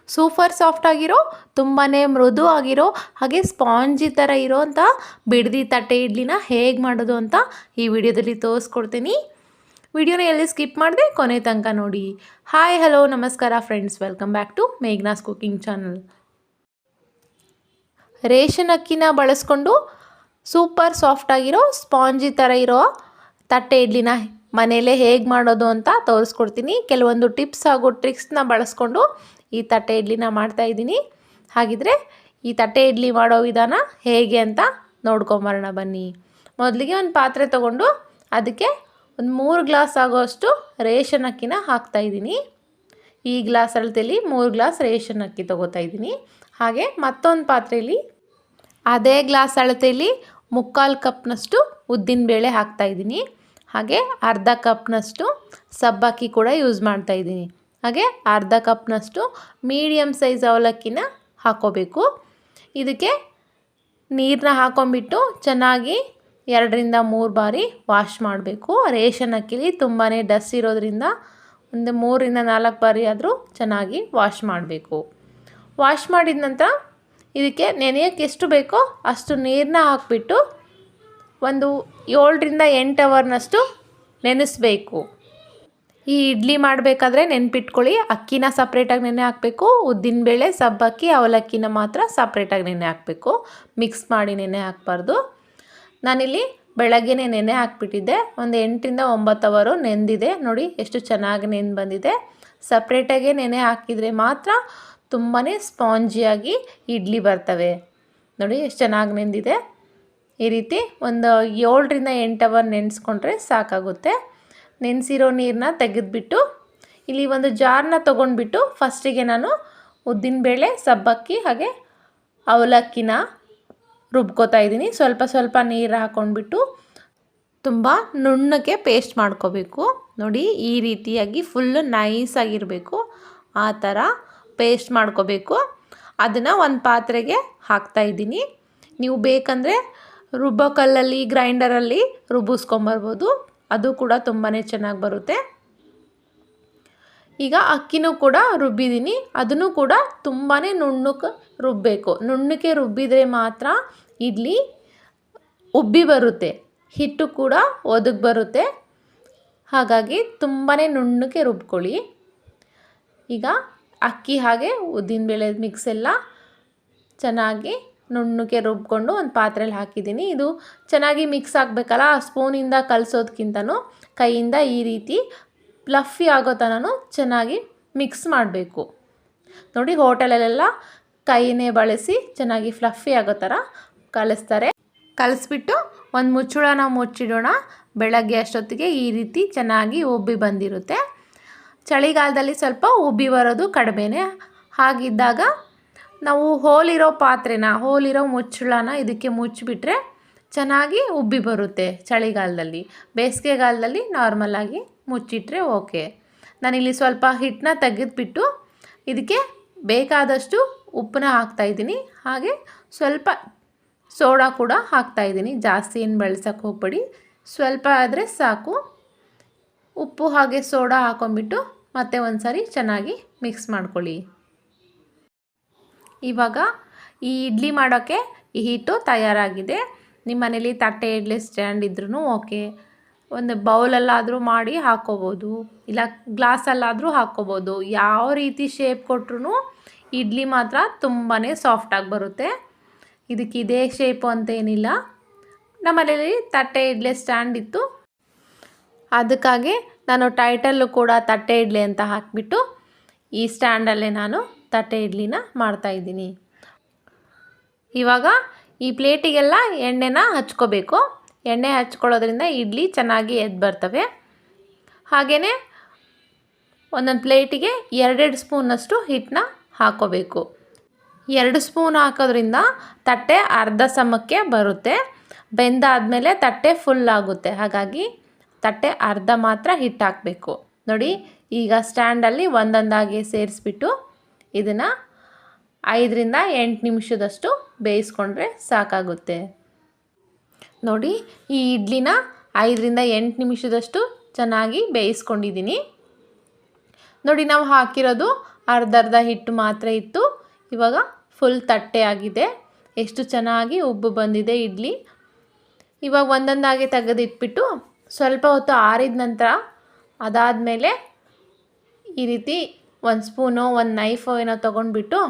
Super soft ಆಗಿರೋ ತುಂಬಾ ಮೃದು ಆಗಿರೋ ಹಾಗೆ ಸ್ಪಾಂಜಿ ಥರ ಇರೋಂಥ ಬಿಡದಿ ತಟ್ಟೆ ಇಡ್ಲಿನ ಹೇಗೆ ಮಾಡೋದು ಅಂತ ಈ ವಿಡಿಯೋದಲ್ಲಿ ತೋರಿಸ್ಕೊಡ್ತೀನಿ. ವಿಡಿಯೋನ ಎಲ್ಲಿ ಸ್ಕಿಪ್ ಮಾಡಿದೆ ಕೊನೆ ತನಕ ನೋಡಿ. ಹಾಯ್ ಹಲೋ ನಮಸ್ಕಾರ friends, welcome back to Meghna's cooking channel. Ration ಅಕ್ಕಿನ ಬಳಸ್ಕೊಂಡು ಸೂಪರ್ ಸಾಫ್ಟ್ ಆಗಿರೋ ಸ್ಪಾಂಜಿ ಥರ ಇರೋ ತಟ್ಟೆ ಇಡ್ಲಿನ ಮನೆಯಲ್ಲೇ ಹೇಗೆ ಮಾಡೋದು ಅಂತ ತೋರಿಸ್ಕೊಡ್ತೀನಿ. ಕೆಲವೊಂದು ಟಿಪ್ಸ್ ಹಾಗೂ ಟ್ರಿಕ್ಸ್ನ ಬಳಸ್ಕೊಂಡು ಈ ತಟ್ಟೆ ಇಡ್ಲಿನ ಮಾಡ್ತಾಯಿದ್ದೀನಿ. ಹಾಗಿದ್ರೆ ಈ ತಟ್ಟೆ ಇಡ್ಲಿ ಮಾಡೋ ವಿಧಾನ ಹೇಗೆ ಅಂತ ನೋಡ್ಕೊಂಬರೋಣ ಬನ್ನಿ. ಮೊದಲಿಗೆ ಒಂದು ಪಾತ್ರೆ ತೊಗೊಂಡು ಅದಕ್ಕೆ ಒಂದು 3 ಗ್ಲಾಸ್ ಆಗೋಷ್ಟು ರೇಷನ್ ಅಕ್ಕಿನ ಹಾಕ್ತಾಯಿದ್ದೀನಿ. ಈ ಗ್ಲಾಸ್ ಅಳತೆಯಲ್ಲಿ 3 ಗ್ಲಾಸ್ ರೇಷನ್ ಅಕ್ಕಿ ತೊಗೋತಾಯಿದ್ದೀನಿ. ಹಾಗೆ ಮತ್ತೊಂದು ಪಾತ್ರೆಯಲ್ಲಿ ಅದೇ ಗ್ಲಾಸ್ ಅಳತೆಯಲ್ಲಿ 3/4 ಕಪ್ನಷ್ಟು ಉದ್ದಿನಬೇಳೆ ಹಾಕ್ತಾಯಿದ್ದೀನಿ. ಹಾಗೆ ಅರ್ಧ ಕಪ್ನಷ್ಟು ಸಬ್ಬಕ್ಕಿ ಕೂಡ ಯೂಸ್ ಮಾಡ್ತಾಯಿದ್ದೀನಿ. ಹಾಗೆ ಅರ್ಧ ಕಪ್ನಷ್ಟು ಮೀಡಿಯಮ್ ಸೈಜ್ ಅವಲಕ್ಕಿನ ಹಾಕ್ಕೋಬೇಕು. ಇದಕ್ಕೆ ನೀರನ್ನ ಹಾಕೊಂಡ್ಬಿಟ್ಟು ಚೆನ್ನಾಗಿ 2ರಿಂದ 3 ಬಾರಿ ವಾಶ್ ಮಾಡಬೇಕು. ರೇಷನ್ ಅಕ್ಕಿಲಿ ತುಂಬಾ ಡಸ್ಟ್ ಇರೋದ್ರಿಂದ ಒಂದು 3ರಿಂದ 4 ಬಾರಿ ಆದರೂ ಚೆನ್ನಾಗಿ ವಾಶ್ ಮಾಡಬೇಕು. ವಾಶ್ ಮಾಡಿದ ನಂತರ ಇದಕ್ಕೆ ನೆನೆಯೋಕ್ಕೆ ಎಷ್ಟು ಬೇಕೋ ಅಷ್ಟು ನೀರನ್ನ ಹಾಕಿಬಿಟ್ಟು ಒಂದು 7ರಿಂದ 8 ಅವರ್ನಷ್ಟು ನೆನೆಸಬೇಕು. ಈ ಇಡ್ಲಿ ಮಾಡಬೇಕಾದ್ರೆ ನೆನ್ಪಿಟ್ಕೊಳ್ಳಿ, ಅಕ್ಕಿನ ಸಪ್ರೇಟಾಗಿ ನೆನೆ ಹಾಕಬೇಕು. ಉದ್ದಿನಬೇಳೆ, ಸಬ್ಬಕ್ಕಿ, ಅವಲಕ್ಕಿನ ಮಾತ್ರ ಸಪ್ರೇಟಾಗಿ ನೆನೆ ಹಾಕಬೇಕು. ಮಿಕ್ಸ್ ಮಾಡಿ ನೆನೆ ಹಾಕಬಾರ್ದು. ನಾನಿಲ್ಲಿ ಬೆಳಗ್ಗೆನೇ ನೆನೆ ಹಾಕ್ಬಿಟ್ಟಿದ್ದೆ. ಒಂದು 8ರಿಂದ 9 ಅವರು ನೆಂದಿದೆ. ನೋಡಿ ಎಷ್ಟು ಚೆನ್ನಾಗಿ ನೆಂದು ಬಂದಿದೆ. ಸಪ್ರೇಟಾಗೆ ನೆನೆ ಹಾಕಿದರೆ ಮಾತ್ರ ತುಂಬಾ ಸ್ಪಾಂಜಿಯಾಗಿ ಇಡ್ಲಿ ಬರ್ತವೆ. ನೋಡಿ ಎಷ್ಟು ಚೆನ್ನಾಗಿ ನೆಂದಿದೆ. ಈ ರೀತಿ ಒಂದು 7ರಿಂದ 8 ಅವರ್ ನೆನೆಸ್ಕೊಂಡ್ರೆ ಸಾಕಾಗುತ್ತೆ. ನೆನೆಸಿರೋ ನೀರನ್ನ ತೆಗೆದುಬಿಟ್ಟು ಇಲ್ಲಿ ಒಂದು ಜಾರನ್ನ ತೊಗೊಂಡ್ಬಿಟ್ಟು ಫಸ್ಟಿಗೆ ನಾನು ಉದ್ದಿನಬೇಳೆ, ಸಬ್ಬಕ್ಕಿ ಹಾಗೆ ಅವಲಕ್ಕಿನ ರುಬ್ಕೋತಾ ಇದ್ದೀನಿ. ಸ್ವಲ್ಪ ಸ್ವಲ್ಪ ನೀರು ಹಾಕ್ಕೊಂಡ್ಬಿಟ್ಟು ತುಂಬ ನುಣ್ಣಗೆ ಪೇಸ್ಟ್ ಮಾಡ್ಕೋಬೇಕು. ನೋಡಿ ಈ ರೀತಿಯಾಗಿ ಫುಲ್ಲು ನೈಸಾಗಿರಬೇಕು. ಆ ಥರ ಪೇಸ್ಟ್ ಮಾಡ್ಕೋಬೇಕು. ಅದನ್ನು ಒಂದು ಪಾತ್ರೆಗೆ ಹಾಕ್ತಾಯಿದ್ದೀನಿ. ನೀವು ಬೇಕಂದರೆ ರುಬ್ಬೋ ಕಲ್ಲಲ್ಲಿ, ಗ್ರೈಂಡರಲ್ಲಿ ರುಬ್ಬಿಸ್ಕೊಂಬರ್ಬೋದು. ಅದು ಕೂಡ ತುಂಬಾ ಚೆನ್ನಾಗಿ ಬರುತ್ತೆ. ಈಗ ಅಕ್ಕಿನೂ ಕೂಡ ರುಬ್ಬಿದ್ದೀನಿ. ಅದನ್ನು ಕೂಡ ತುಂಬಾ ನುಣ್ಣಗೆ ರುಬ್ಬಬೇಕು. ನುಣ್ಣಗೆ ರುಬ್ಬಿದರೆ ಮಾತ್ರ ಇಡ್ಲಿ ಉಬ್ಬಿ ಬರುತ್ತೆ, ಹಿಟ್ಟು ಕೂಡ ಒದಗಿ ಬರುತ್ತೆ. ಹಾಗಾಗಿ ತುಂಬಾ ನುಣ್ಣಗೆ ರುಬ್ಕೊಳ್ಳಿ. ಈಗ ಅಕ್ಕಿ ಹಾಗೆ ಉದ್ದಿನಬೇಳೆ ಮಿಕ್ಸ್ ಎಲ್ಲ ಚೆನ್ನಾಗಿ ನುಣ್ಣಗೆ ರುಬ್ಕೊಂಡು ಒಂದು ಪಾತ್ರೆಯಲ್ಲಿ ಹಾಕಿದ್ದೀನಿ. ಇದು ಚೆನ್ನಾಗಿ ಮಿಕ್ಸ್ ಆಗಬೇಕಲ್ಲ, ಆ ಸ್ಪೂನಿಂದ ಕಲಿಸೋದಕ್ಕಿಂತನೂ ಕೈಯಿಂದ ಈ ರೀತಿ ಫ್ಲಫಿ ಆಗೋ ತನಕ ಚೆನ್ನಾಗಿ ಮಿಕ್ಸ್ ಮಾಡಬೇಕು. ನೋಡಿ ಹೋಟೆಲಲ್ಲೆಲ್ಲ ಕೈನೇ ಬಳಸಿ ಚೆನ್ನಾಗಿ ಫ್ಲಫಿ ಆಗೋ ಥರ ಕಲಿಸ್ತಾರೆ. ಕಲಿಸ್ಬಿಟ್ಟು ಒಂದು ಮುಚ್ಚಳನ ಮುಚ್ಚಿಡೋಣ. ಬೆಳಗ್ಗೆ ಅಷ್ಟೊತ್ತಿಗೆ ಈ ರೀತಿ ಚೆನ್ನಾಗಿ ಉಬ್ಬಿ ಬಂದಿರುತ್ತೆ. ಚಳಿಗಾಲದಲ್ಲಿ ಸ್ವಲ್ಪ ಉಬ್ಬಿ ಬರೋದು ಕಡಿಮೆನೇ. ಹಾಗಿದ್ದಾಗ ನಾವು ಹೋಲಿರೋ ಪಾತ್ರೆನ, ಹೋಲಿರೋ ಮುಚ್ಚಳನ ಇದಕ್ಕೆ ಮುಚ್ಚಿಬಿಟ್ರೆ ಚೆನ್ನಾಗಿ ಉಬ್ಬಿ ಬರುತ್ತೆ ಚಳಿಗಾಲದಲ್ಲಿ. ಬೇಸಿಗೆಗಾಲದಲ್ಲಿ ನಾರ್ಮಲಾಗಿ ಮುಚ್ಚಿಟ್ರೆ ಓಕೆ. ನಾನಿಲ್ಲಿ ಸ್ವಲ್ಪ ಹಿಟ್ಟನ್ನ ತೆಗೆದುಬಿಟ್ಟು ಇದಕ್ಕೆ ಬೇಕಾದಷ್ಟು ಉಪ್ಪನ್ನ ಹಾಕ್ತಾಯಿದ್ದೀನಿ. ಹಾಗೆ ಸ್ವಲ್ಪ ಸೋಡಾ ಕೂಡ ಹಾಕ್ತಾಯಿದ್ದೀನಿ. ಜಾಸ್ತಿ ಏನು ಬಳಸೋಕ್ಕೆ ಹೋಗಬೇಡಿ, ಸ್ವಲ್ಪ ಆದರೆ ಸಾಕು. ಉಪ್ಪು ಹಾಗೆ ಸೋಡಾ ಹಾಕೊಂಡ್ಬಿಟ್ಟು ಮತ್ತೆ ಒಂದು ಸಾರಿ ಚೆನ್ನಾಗಿ ಮಿಕ್ಸ್ ಮಾಡ್ಕೊಳ್ಳಿ. ಇವಾಗ ಈ ಇಡ್ಲಿ ಮಾಡೋಕ್ಕೆ ಈ ಹಿಟ್ಟು ತಯಾರಾಗಿದೆ. ನಿಮ್ಮ ಮನೇಲಿ ತಟ್ಟೆ ಇಡ್ಲಿ ಸ್ಟ್ಯಾಂಡ್ ಇದ್ರೂ ಓಕೆ, ಒಂದು ಬೌಲಲ್ಲಾದರೂ ಮಾಡಿ ಹಾಕ್ಕೋಬೋದು, ಇಲ್ಲ ಗ್ಲಾಸಲ್ಲಾದರೂ ಹಾಕ್ಕೋಬೋದು. ಯಾವ ರೀತಿ ಶೇಪ್ ಕೊಟ್ರೂ ಇಡ್ಲಿ ಮಾತ್ರ ತುಂಬಾ ಸಾಫ್ಟಾಗಿ ಬರುತ್ತೆ. ಇದಕ್ಕೆ ಇದೇ ಶೇಪು ಅಂತೇನಿಲ್ಲ. ನಮ್ಮ ಮನೇಲಿ ತಟ್ಟೆ ಇಡ್ಲಿ ಸ್ಟ್ಯಾಂಡ್ ಇತ್ತು, ಅದಕ್ಕಾಗಿ ನಾನು ಟೈಟಲ್ಲು ಕೂಡ ತಟ್ಟೆ ಇಡ್ಲಿ ಅಂತ ಹಾಕಿಬಿಟ್ಟು ಈ ಸ್ಟ್ಯಾಂಡಲ್ಲೇ ನಾನು ತಟ್ಟೆ ಇಡ್ಲಿನ ಮಾಡ್ತಾಯಿದ್ದೀನಿ. ಇವಾಗ ಈ ಪ್ಲೇಟಿಗೆಲ್ಲ ಎಣ್ಣೆನ ಹಚ್ಕೋಬೇಕು. ಎಣ್ಣೆ ಹಚ್ಕೊಳ್ಳೋದ್ರಿಂದ ಇಡ್ಲಿ ಚೆನ್ನಾಗಿ ಎದ್ದು ಬರ್ತವೆ. ಹಾಗೆಯೇ ಒಂದೊಂದು ಪ್ಲೇಟಿಗೆ 2 ಸ್ಪೂನಷ್ಟು ಹಿಟ್ಟನ್ನ ಹಾಕ್ಕೋಬೇಕು. 2 ಸ್ಪೂನ್ ಹಾಕೋದ್ರಿಂದ ತಟ್ಟೆ ಅರ್ಧ ಸಮಕ್ಕೆ ಬರುತ್ತೆ. ಬೆಂದಾದಮೇಲೆ ತಟ್ಟೆ ಫುಲ್ ಆಗುತ್ತೆ. ಹಾಗಾಗಿ ತಟ್ಟೆ ಅರ್ಧ ಮಾತ್ರ ಹಿಟ್ಟು ಹಾಕಬೇಕು. ನೋಡಿ ಈಗ ಸ್ಟ್ಯಾಂಡಲ್ಲಿ ಒಂದೊಂದಾಗಿ ಸೇರಿಸ್ಬಿಟ್ಟು ಇದನ್ನು 5ರಿಂದ 8 ನಿಮಿಷದಷ್ಟು ಬೇಯಿಸ್ಕೊಂಡ್ರೆ ಸಾಕಾಗುತ್ತೆ. ನೋಡಿ ಈ ಇಡ್ಲಿನ 5ರಿಂದ 8 ನಿಮಿಷದಷ್ಟು ಚೆನ್ನಾಗಿ ಬೇಯಿಸ್ಕೊಂಡಿದ್ದೀನಿ. ನೋಡಿ ನಾವು ಹಾಕಿರೋದು ಅರ್ಧ ಹಿಟ್ಟು ಮಾತ್ರ ಇತ್ತು. ಇವಾಗ ಫುಲ್ ತಟ್ಟೆ ಆಗಿದೆ. ಎಷ್ಟು ಚೆನ್ನಾಗಿ ಉಬ್ಬು ಬಂದಿದೆ ಇಡ್ಲಿ. ಇವಾಗ ಒಂದೊಂದಾಗಿ ತೆಗೆದಿಟ್ಬಿಟ್ಟು ಸ್ವಲ್ಪ ಹೊತ್ತು ಆರಿದ ನಂತರ ಅದಾದಮೇಲೆ ಈ ರೀತಿ ಒಂದು ಸ್ಪೂನೋ ಒಂದು ನೈಫೋ ಏನೋ ತೊಗೊಂಡ್ಬಿಟ್ಟು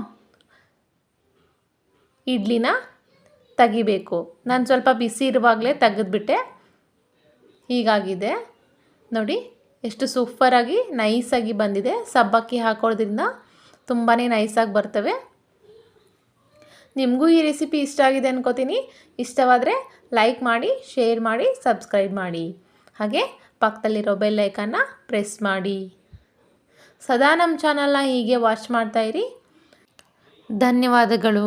ಇಡ್ಲಿನ ತೆಗಿಬೇಕು. ನಾನು ಸ್ವಲ್ಪ ಬಿಸಿ ಇರುವಾಗಲೇ ತೆಗೆದ್ಬಿಟ್ಟೆ. ಹೀಗಾಗಿದೆ ನೋಡಿ, ಎಷ್ಟು ಸೂಪರಾಗಿ ನೈಸಾಗಿ ಬಂದಿದೆ. ಸಬ್ಬಕ್ಕಿ ಹಾಕೋದ್ರಿಂದ ತುಂಬಾ ನೈಸಾಗಿ ಬರ್ತವೆ. ನಿಮಗೂ ಈ ರೆಸಿಪಿ ಇಷ್ಟ ಆಗಿದೆ ಅನ್ಕೋತೀನಿ. ಇಷ್ಟವಾದರೆ ಲೈಕ್ ಮಾಡಿ, ಶೇರ್ ಮಾಡಿ, ಸಬ್ಸ್ಕ್ರೈಬ್ ಮಾಡಿ. ಹಾಗೆ ಪಕ್ಕದಲ್ಲಿರೋ ಬೆಲ್ ಐಕನ್ನ ಪ್ರೆಸ್ ಮಾಡಿ. ಸದಾ ನಮ್ಮ ಚಾನಲ್ನ ಹೀಗೆ ವಾಚ್ ಮಾಡ್ತಾಯಿರಿ. ಧನ್ಯವಾದಗಳು.